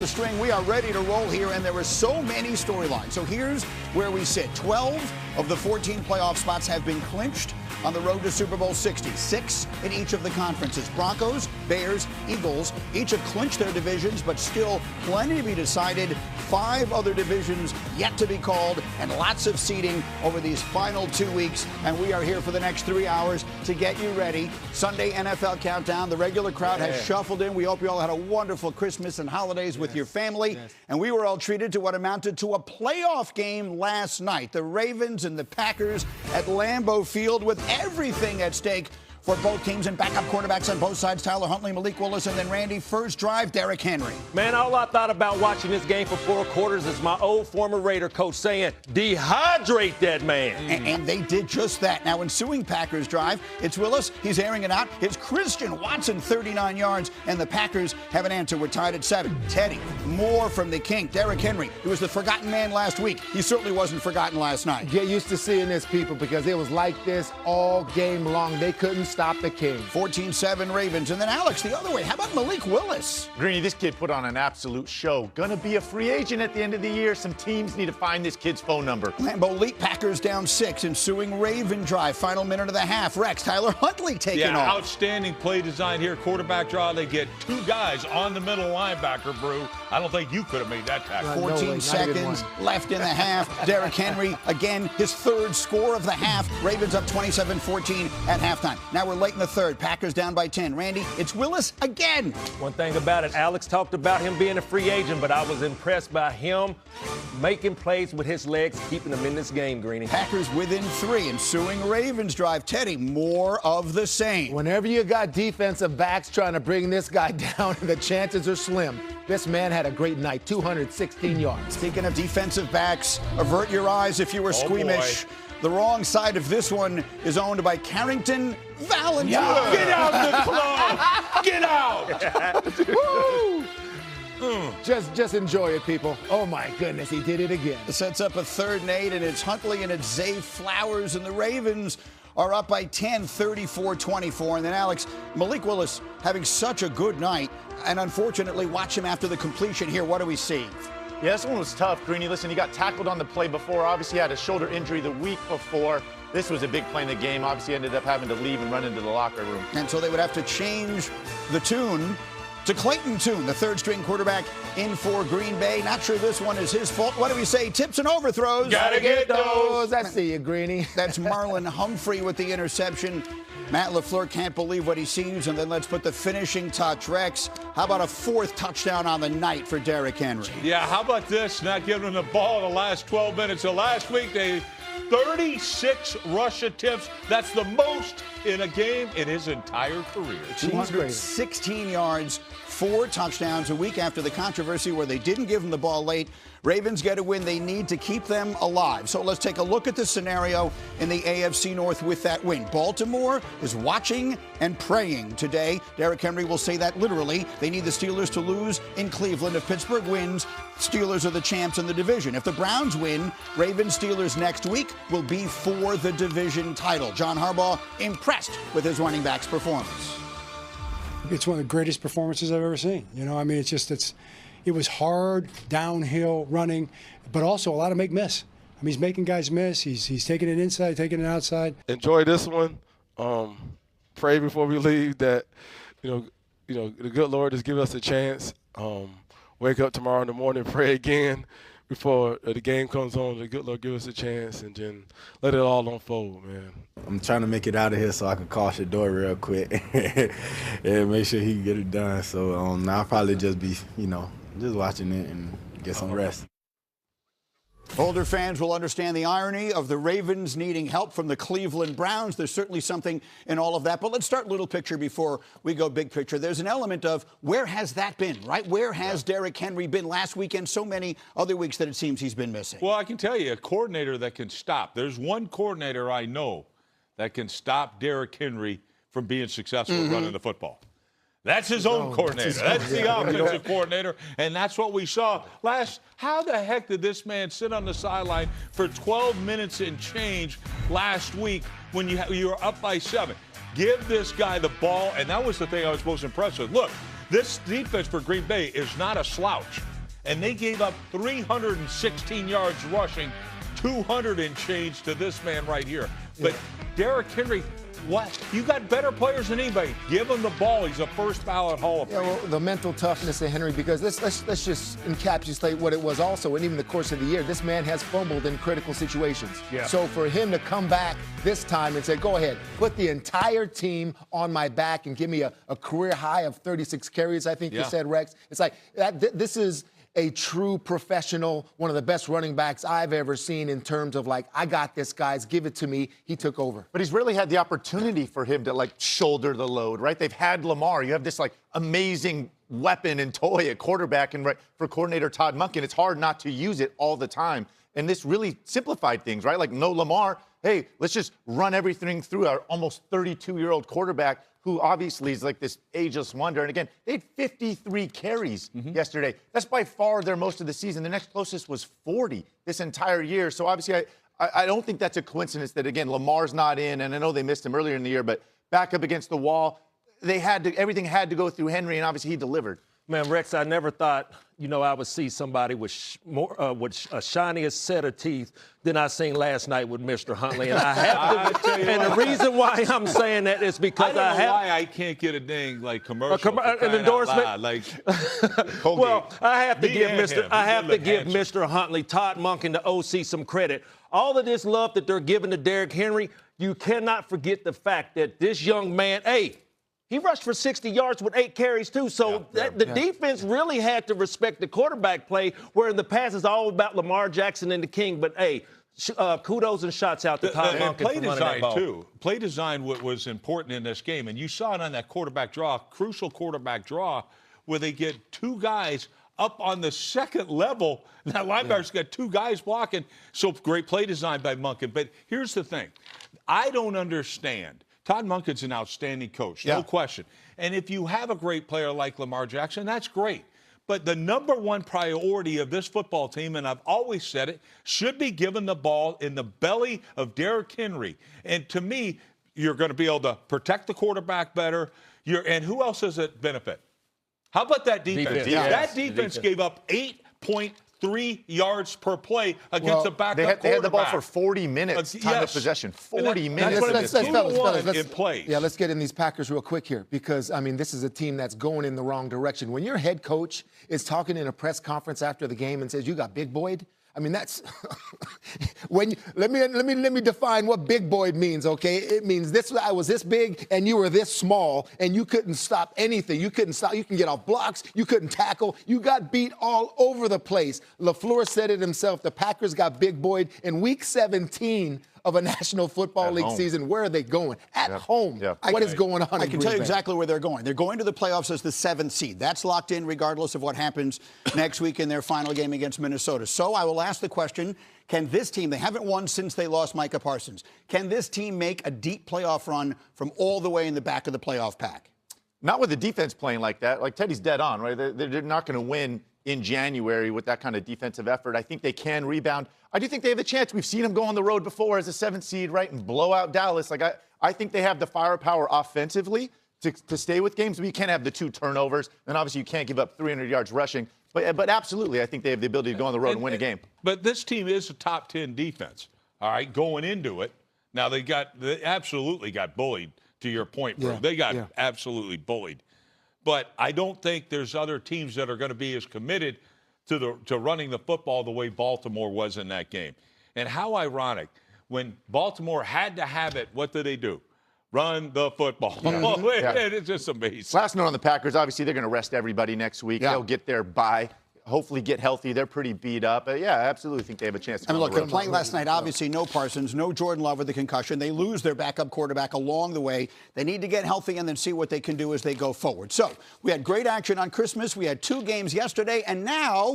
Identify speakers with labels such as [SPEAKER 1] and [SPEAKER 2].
[SPEAKER 1] The string, we are ready to roll here, and there are so many storylines. So here's where we sit. 12 of the 14 playoff spots have been clinched on the road to Super Bowl 60. 6 in each of the conferences. Broncos, Bears, Eagles, each have clinched their divisions, but still plenty to be decided. 5 other divisions yet to be called, and lots of seeding over these final 2 weeks. And we are here for the next 3 hours to get you ready. Sunday NFL Countdown. The regular crowd has shuffled in. We hope you all had a wonderful Christmas and holidays with your family. And we were all treated to what amounted to a playoff game last night. The Ravens and the Packers at Lambeau Field with everything at stake for both teams, and backup quarterbacks on both sides, Tyler Huntley, Malik Willis, and then Randy, first drive, Derrick Henry.
[SPEAKER 2] Man, all I thought about watching this game for 4 quarters is my old former Raider coach saying, dehydrate that man.
[SPEAKER 1] And they did just that. Now, ensuing Packers drive, it's Willis. He's airing it out. It's Christian Watson, 39 yards, and the Packers have an answer. We're tied at 7. Teddy, more from the King. Derrick Henry, he was the forgotten man last week. He certainly wasn't forgotten last night.
[SPEAKER 3] Get used to seeing this, people, because it was like this all game long. They couldn't stop the King.
[SPEAKER 1] 14-7 Ravens. And then, Alex, the other way. How about Malik Willis?
[SPEAKER 4] Greeny, this kid put on an absolute show. Gonna be a free agent at the end of the year. Some teams need to find this kid's phone number.
[SPEAKER 1] Lambeau lead, Packers down 6. Ensuing Raven drive. Final minute of the half. Rex, Tyler Huntley taking off.
[SPEAKER 5] Outstanding play design here. Quarterback draw. They get 2 guys on the middle linebacker, Brew. I don't think you could have made that tackle.
[SPEAKER 1] 14 seconds left in the half. Derrick Henry, again, his 3rd score of the half. Ravens up 27-14 at halftime. Now we're late in the 3rd. Packers down by 10. Randy, it's Willis again.
[SPEAKER 2] One thing about it, Alex talked about him being a free agent, but I was impressed by him making plays with his legs, keeping them in this game, Greeny.
[SPEAKER 1] Packers within 3. Ensuing Ravens drive. Teddy, more of the same.
[SPEAKER 3] Whenever you got defensive backs trying to bring this guy down, the chances are slim. This man had a great night, 216 yards.
[SPEAKER 1] Speaking of defensive backs, avert your eyes if you were squeamish.
[SPEAKER 5] Boy.
[SPEAKER 1] The wrong side of this one is owned by Carrington Valentine.
[SPEAKER 5] Yeah. Get out the club! Get out!
[SPEAKER 3] Woo! Just enjoy it, people. Oh, my goodness, he did it again.
[SPEAKER 1] It sets up a 3rd and 8, and it's Huntley and it's Zay Flowers, and the Ravens are up by 10, 34-24. And then, Alex, Malik Willis having such a good night, and unfortunately, watch him after the completion here. What do we see?
[SPEAKER 4] Yeah, this one was tough, Greeny. Listen, he got tackled on the play before. Obviously, he had a shoulder injury the week before. This was a big play in the game. Obviously, ended up having to leave and run into the locker room.
[SPEAKER 1] And so they would have to change the tune to Clayton Tune, the 3rd-string quarterback in for Green Bay. Not sure this one is his fault. What do we say? Tips and overthrows.
[SPEAKER 5] Gotta get those.
[SPEAKER 3] I see you, Greeny.
[SPEAKER 1] That's Marlon Humphrey with the interception. Matt LaFleur can't believe what he sees. And then let's put the finishing touch. Rex, how about a 4th touchdown on the night for Derrick Henry?
[SPEAKER 5] Yeah, how about this? Not giving them the ball the last 12 minutes. So last week, they 36 rush attempts. That's the most in a game in his entire career.
[SPEAKER 1] 216 yards, 4 touchdowns a week after the controversy where they didn't give him the ball late. Ravens get a win they need to keep them alive. So let's take a look at the scenario in the AFC North with that win. Baltimore is watching and praying today. Derrick Henry will say that literally. They need the Steelers to lose in Cleveland. If Pittsburgh wins, Steelers are the champs in the division. If the Browns win, Ravens-Steelers next week will be for the division title. John Harbaugh impressed with his running back's performance.
[SPEAKER 6] It's one of the greatest performances I've ever seen. You know, I mean, it was hard, downhill running, but also a lot of make miss. I mean, he's making guys miss. He's taking it inside, taking it outside.
[SPEAKER 7] Enjoy this one. Pray before we leave that, the good Lord just give us a chance. Wake up tomorrow in the morning, pray again before the game comes on. The good Lord give us a chance, and then let it all unfold, man.
[SPEAKER 8] I'm trying to make it out of here so I can call Shador real quick and make sure he can get it done. So I'll probably just be, just watching it and get some rest.
[SPEAKER 1] Older fans will understand the irony of the Ravens needing help from the Cleveland Browns. There's certainly something in all of that. But let's start little picture before we go big picture. There's an element of where has that been, right? Where has Derrick Henry been last weekend? So many other weeks that it seems he's been missing.
[SPEAKER 5] Well, I can tell you, a coordinator that can stop. There's one coordinator I know that can stop Derrick Henry from being successful running the football. That's his own coordinator. That's the offensive coordinator, and that's what we saw last. How the heck did this man sit on the sideline for 12 minutes and change last week when you were up by 7? Give this guy the ball, and that was the thing I was most impressed with. Look, this defense for Green Bay is not a slouch. and they gave up 316 yards rushing, 200 and change to this man right here. But Derrick Henry, what? You got better players than anybody. Give him the ball. He's a first ballot Hall of Famer.
[SPEAKER 3] Yeah, well, the mental toughness of Henry, because let's just encapsulate what it was also, and even the course of the year. This man has fumbled in critical situations.
[SPEAKER 2] Yeah.
[SPEAKER 3] So for him to come back this time and say, go ahead, put the entire team on my back and give me a career high of 36 carries, I think you said, Rex. It's like this is a true professional, one of the best running backs I've ever seen in terms of like, I got this, guys, give it to me. He took over.
[SPEAKER 4] But he's really had the opportunity for him to like shoulder the load, right? They've had Lamar. You have this like amazing weapon and toy at quarterback, and for coordinator Todd Monken, it's hard not to use it all the time. And this really simplified things, right? Like no Lamar. Hey, let's just run everything through our almost 32-year-old quarterback, who obviously is like this ageless wonder. And again, they had 53 carries yesterday. That's by far their most of the season. The next closest was 40 this entire year. So obviously, I don't think that's a coincidence that, again, Lamar's not in, and I know they missed him earlier in the year, but back up against the wall, everything had to go through Henry, and obviously he delivered.
[SPEAKER 2] Man, Rex, I never thought, I would see somebody with a shinier set of teeth than I seen last night with Mr. Huntley. And I have to, and the reason why I'm saying that is because
[SPEAKER 5] I don't know why I can't get a dang like commercial,
[SPEAKER 2] an endorsement.
[SPEAKER 5] Well,
[SPEAKER 2] I have to give Mr. Huntley, Todd Monken, the OC, some credit. All of this love that they're giving to Derrick Henry, you cannot forget the fact that this young man, he rushed for 60 yards with 8 carries, too. So the defense really had to respect the quarterback play, where in the past it's all about Lamar Jackson and the King. But, kudos and shots out to Todd Monken
[SPEAKER 5] play
[SPEAKER 2] for running that ball.
[SPEAKER 5] too. Play design was important in this game. And you saw it on that quarterback draw, crucial quarterback draw, where they get 2 guys up on the second level. That linebacker's got 2 guys blocking. So great play design by Monken. But here's the thing. I don't understand. Todd Monken's an outstanding coach, no question. And if you have a great player like Lamar Jackson, that's great. But the number one priority of this football team, and I've always said it, should be given the ball in the belly of Derrick Henry. And to me, you're going to be able to protect the quarterback better. And who else does it benefit? How about that defense? That defense gave up 8.3 yards per play against a backup quarterback.
[SPEAKER 4] They had the ball for 40 minutes time of possession. 40 minutes.
[SPEAKER 3] Let's get in these Packers real quick here, because, this is a team that's going in the wrong direction. When your head coach is talking in a press conference after the game and says, you got big boyed, that's let me define what big boy means, okay? It means I was this big and you were this small and you couldn't stop anything. You couldn't stop. You can get off blocks. You couldn't tackle. You got beat all over the place. LaFleur said it himself. The Packers got big boyed in week 17 of a National Football League season. Where are they going? At home. What is going on?
[SPEAKER 1] I can tell you exactly where they're going. They're going to the playoffs as the 7th seed. That's locked in regardless of what happens next week in their final game against Minnesota. So I will ask the question, can this team, they haven't won since they lost Micah Parsons, can this team make a deep playoff run from all the way in the back of the playoff pack?
[SPEAKER 4] Not with the defense playing like that. Like Teddy's dead on, right? They're not going to win in January with that kind of defensive effort. I think they can rebound. I do think they have a chance. We've seen them go on the road before as a 7th seed, right, and blow out Dallas. Like I think they have the firepower offensively to stay with games. We can't have the 2 turnovers, and obviously you can't give up 300 yards rushing. But absolutely, I think they have the ability to go on the road and win a game.
[SPEAKER 5] But this team is a top 10 defense, all right, going into it. Now they absolutely got bullied, to your point, bro. They got absolutely bullied. But I don't think there's other teams that are going to be as committed to running the football the way Baltimore was in that game. And how ironic, when Baltimore had to have it, what did they do? Run the football. It's just amazing.
[SPEAKER 4] Last note on the Packers, obviously they're going to rest everybody next week. They'll get their bye. Hopefully get healthy. They're pretty beat up. But, I absolutely think they have a chance to
[SPEAKER 1] look, they're playing last night, obviously, no Parsons, no Jordan Love with the concussion. They lose their backup quarterback along the way. They need to get healthy and then see what they can do as they go forward. So we had great action on Christmas. We had 2 games yesterday, and now